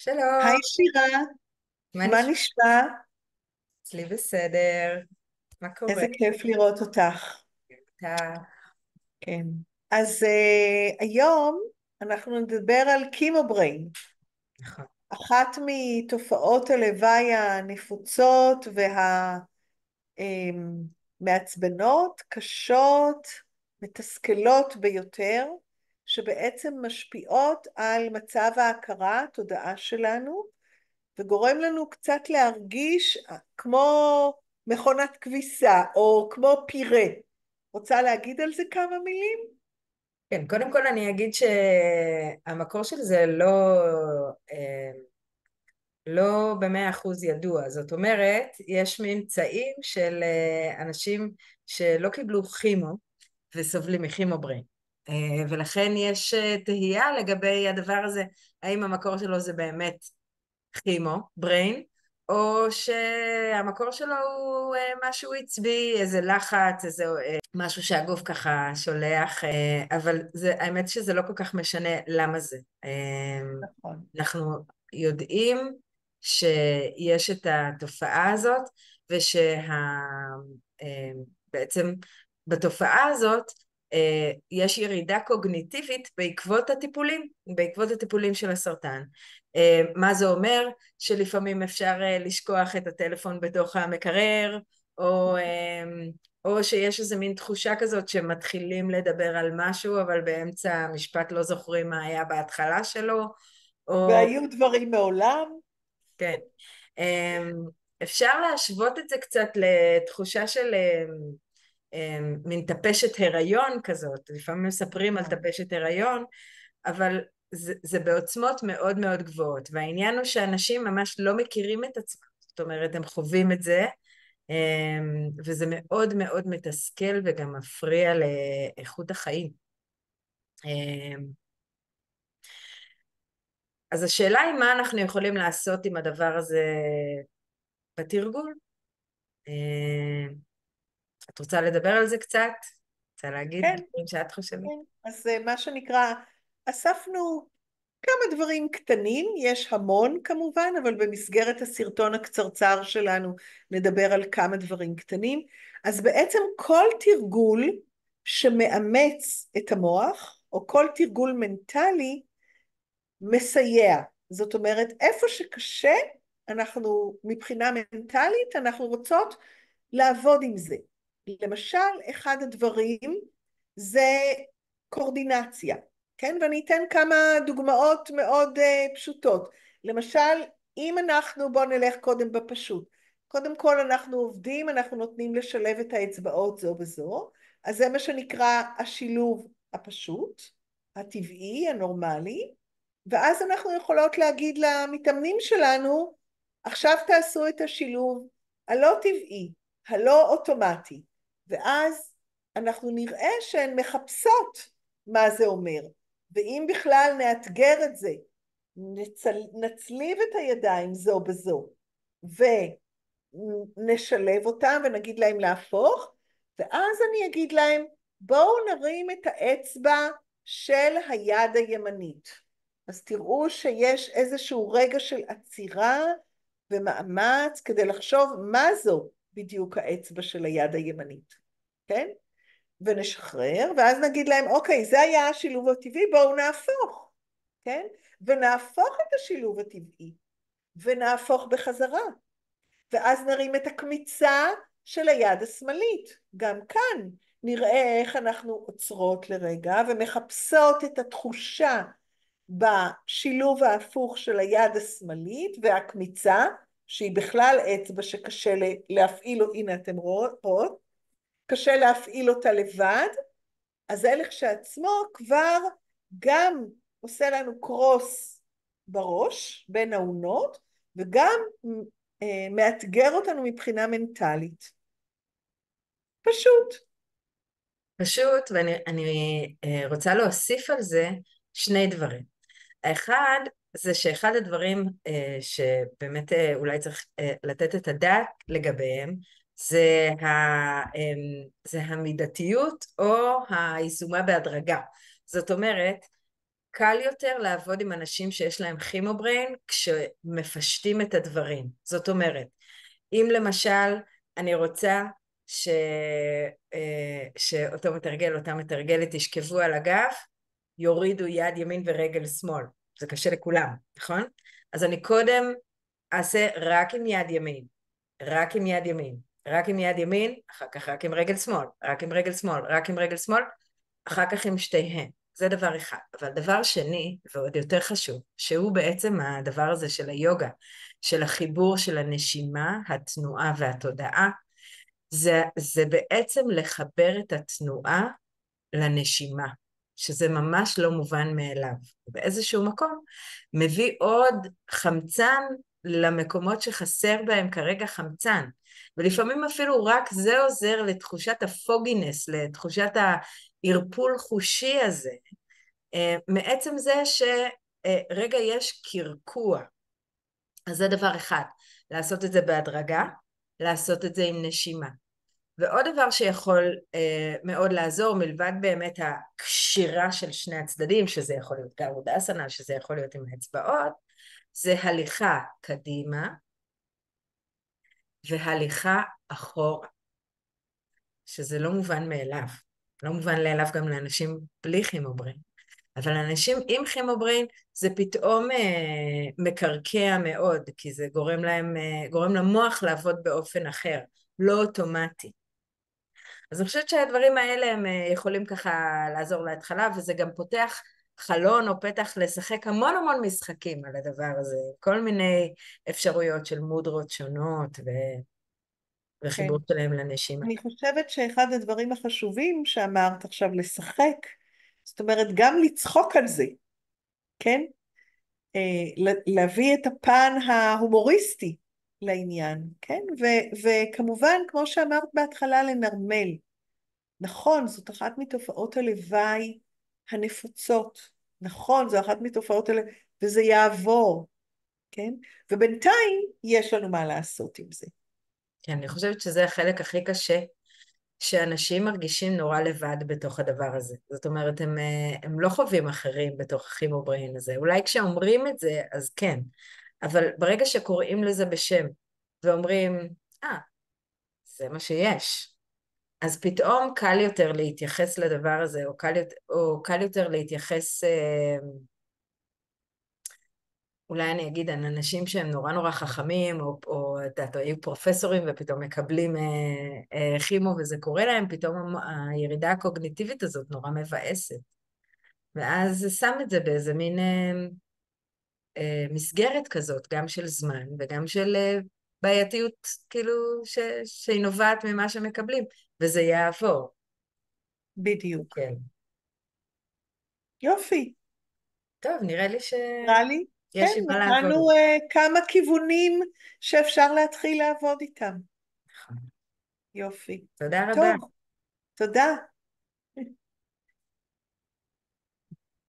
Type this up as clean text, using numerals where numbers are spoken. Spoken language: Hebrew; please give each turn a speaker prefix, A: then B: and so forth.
A: היי
B: שלום,
A: שירה,
B: מה
A: מה
B: נשמע?
A: נשמע?
B: אצלי בסדר, מה קורה?
A: איזה כיף לראות אותך.
B: אתה...
A: כן. אז היום אנחנו נדבר על קימובריין,
B: נכון.
A: אחת מתופעות הלוואי הנפוצות והמעצבנות, קשות, מתסכלות ביותר, שבעצם משפיעות על מצב ההכרה, התודעה שלנו, וגורם לנו קצת להרגיש כמו מכונת כביסה או כמו פירה. רוצה להגיד על זה כמה מילים?
B: כן, קודם כל אני אגיד שהמקור של זה לא במאה אחוז ידוע. זאת אומרת, יש ממצאים של אנשים שלא קיבלו כימו וסובלים מכימובריין. ולכן יש תהייה לגבי הדבר הזה, האם המקור שלו זה באמת כימו, בריין, או שהמקור שלו הוא משהו עצבי, איזה לחץ, איזה משהו שהגוף ככה שולח, אבל האמת שזה לא כל כך משנה למה זה.
A: נכון.
B: אנחנו יודעים שיש את התופעה הזאת, בעצם בתופעה הזאת יש ירידה קוגניטיבית בעקבות הטיפולים של הסרטן. מה זה אומר? שלפעמים אפשר לשכוח את הטלפון בתוך המקרר, או, או שיש איזה מין תחושה כזאת שמתחילים לדבר על משהו, אבל באמצע המשפט לא זוכרים מה היה בהתחלה שלו, או
A: והיו דברים מעולם?
B: כן. אפשר להשוות את זה קצת לתחושה של מין טפשת הריון כזאת, לפעמים מספרים על
A: נכון.
B: טפשת הריון, אבל זה בעוצמות מאוד מאוד גבוהות, והעניין הוא שאנשים ממש לא מכירים את עצמם, זאת אומרת הם חווים את זה, וזה מאוד מאוד מתסכל וגם מפריע לאיכות החיים. אז השאלה היא מה אנחנו יכולים לעשות עם הדבר הזה בתרגול. את רוצה לדבר על זה קצת? רוצה להגיד
A: כן,
B: דברים שאת חושבת?
A: כן. אז מה שנקרא, אספנו כמה דברים קטנים, יש המון כמובן, אבל במסגרת הסרטון הקצרצר שלנו נדבר על כמה דברים קטנים. אז בעצם כל תרגול שמאמץ את המוח, או כל תרגול מנטלי, מסייע. זאת אומרת, איפה שקשה, אנחנו מבחינה מנטלית, אנחנו רוצות לעבוד עם זה. למשל, אחד הדברים זה קורדינציה, כן? ואני אתן כמה דוגמאות מאוד פשוטות. למשל, אם אנחנו, בואו נלך קודם בפשוט. קודם כל אנחנו עובדים, אנחנו נותנים לשלב את האצבעות זו בזו, אז זה מה שנקרא השילוב הפשוט, הטבעי, הנורמלי, ואז אנחנו יכולות להגיד למתאמנים שלנו, עכשיו תעשו את השילוב הלא טבעי, הלא אוטומטי, ואז אנחנו נראה שהן מחפשות מה זה אומר, ואם בכלל נאתגר את זה, נצליב את הידיים זו בזו, ונשלב אותם ונגיד להם להפוך, ואז אני אגיד להם, בואו נרים את האצבע של היד הימנית. אז תראו שיש איזשהו רגע של עצירה ומאמץ כדי לחשוב מה זו בדיוק האצבע של היד הימנית, כן? ונשחרר, ואז נגיד להם, אוקיי, זה היה השילוב הטבעי, בואו נהפוך, כן? ונהפוך את השילוב הטבעי, ונהפוך בחזרה, ואז נרים את הקמיצה של היד השמאלית. גם כאן נראה איך אנחנו עוצרות לרגע ומחפשות את התחושה בשילוב ההפוך של היד השמאלית והקמיצה, שהיא בכלל אצבע שקשה להפעיל, הנה אתם רואות, קשה להפעיל אותה לבד, אז זה כשעצמו כבר גם עושה לנו קרוס בראש בין האונות, וגם מאתגר אותנו מבחינה מנטלית. פשוט.
B: פשוט, ואני רוצה להוסיף על זה שני דברים. האחד, זה שאחד הדברים שבאמת אולי צריך לתת את הדעת לגביהם, זה המידתיות או היישומה בהדרגה. זאת אומרת, קל יותר לעבוד עם אנשים שיש להם כימובריין כשמפשטים את הדברים. זאת אומרת, אם למשל אני רוצה ש... שאותו מתרגל, אותה מתרגלת ישכבו על הגב, יורידו יד ימין ורגל שמאל. זה קשה לכולם, נכון? אז אני קודם אעשה רק עם יד ימין, רק עם יד ימין, רק עם יד ימין, אחר כך רק עם רגל שמאל, רק עם רגל שמאל, רק עם רגל שמאל, אחר כך עם שתיהן. זה דבר אחד. אבל דבר שני, ועוד יותר חשוב, שהוא בעצם הדבר הזה של היוגה, של החיבור של הנשימה, התנועה והתודעה, זה בעצם לחבר את התנועה לנשימה, שזה ממש לא מובן מאליו. באיזשהו מקום מביא עוד חמצן למקומות שחסר בהם כרגע חמצן, ולפעמים אפילו רק זה עוזר לתחושת הפוגינס, לתחושת הערפול חושי הזה, מעצם זה שרגע יש קרקוע. אז זה דבר אחד, לעשות את זה בהדרגה, לעשות את זה עם נשימה. ועוד דבר שיכול מאוד לעזור, מלבד באמת הקשירה של שני הצדדים, שזה יכול להיות גרודסנה, שזה יכול להיות עם האצבעות, זה הליכה קדימה והליכה אחורה, שזה לא מובן מאליו. לא מובן מאליו גם לאנשים בלי כימובריין. אבל לאנשים עם כימובריין זה פתאום מקרקע מאוד, כי זה גורם למוח לעבוד באופן אחר, לא אוטומטי. אז אני חושבת שהדברים האלה הם יכולים ככה לעזור להתחלה, וזה גם פותח חלון או פתח לשחק המון המון משחקים על הדבר הזה, כל מיני אפשרויות של מודרות שונות
A: כן.
B: וחיבור שלהם לנשימה.
A: אני חושבת שאחד הדברים החשובים שאמרת עכשיו, לשחק, זאת אומרת, גם לצחוק על זה, כן? להביא את הפן ההומוריסטי לעניין, כן? וכמובן, כמו שאמרת בהתחלה, לנרמל. נכון, זאת אחת מתופעות הלוואי הנפוצות. נכון, זו אחת מתופעות הלוואי, וזה יעבור, כן? ובינתיים יש לנו מה לעשות עם זה.
B: כן, אני חושבת שזה החלק הכי קשה, שאנשים מרגישים נורא לבד בתוך הדבר הזה. זאת אומרת, הם לא חווים אחרים בתוך הכימובריין הזה. אולי כשאומרים את זה, אז כן. אבל ברגע שקוראים לזה בשם, ואומרים, זה מה שיש, אז פתאום קל יותר להתייחס לדבר הזה, או קל יותר להתייחס, אולי אני אגיד, על אנשים שהם נורא נורא חכמים, או היו פרופסורים ופתאום מקבלים כימו וזה קורה להם, פתאום הירידה הקוגניטיבית הזאת נורא מבאסת. ואז זה שם את זה באיזה מין מסגרת כזאת, גם של זמן וגם של בעייתיות, כאילו, שהיא נובעת ממה שמקבלים, וזה יעבור.
A: בדיוק.
B: כן.
A: יופי.
B: טוב, נראה לי
A: נראה לי, כן,
B: שיש עם מה לעבוד.
A: מצאנו כמה כיוונים שאפשר להתחיל לעבוד איתם.
B: נכון.
A: יופי.
B: תודה רבה.
A: טוב, תודה.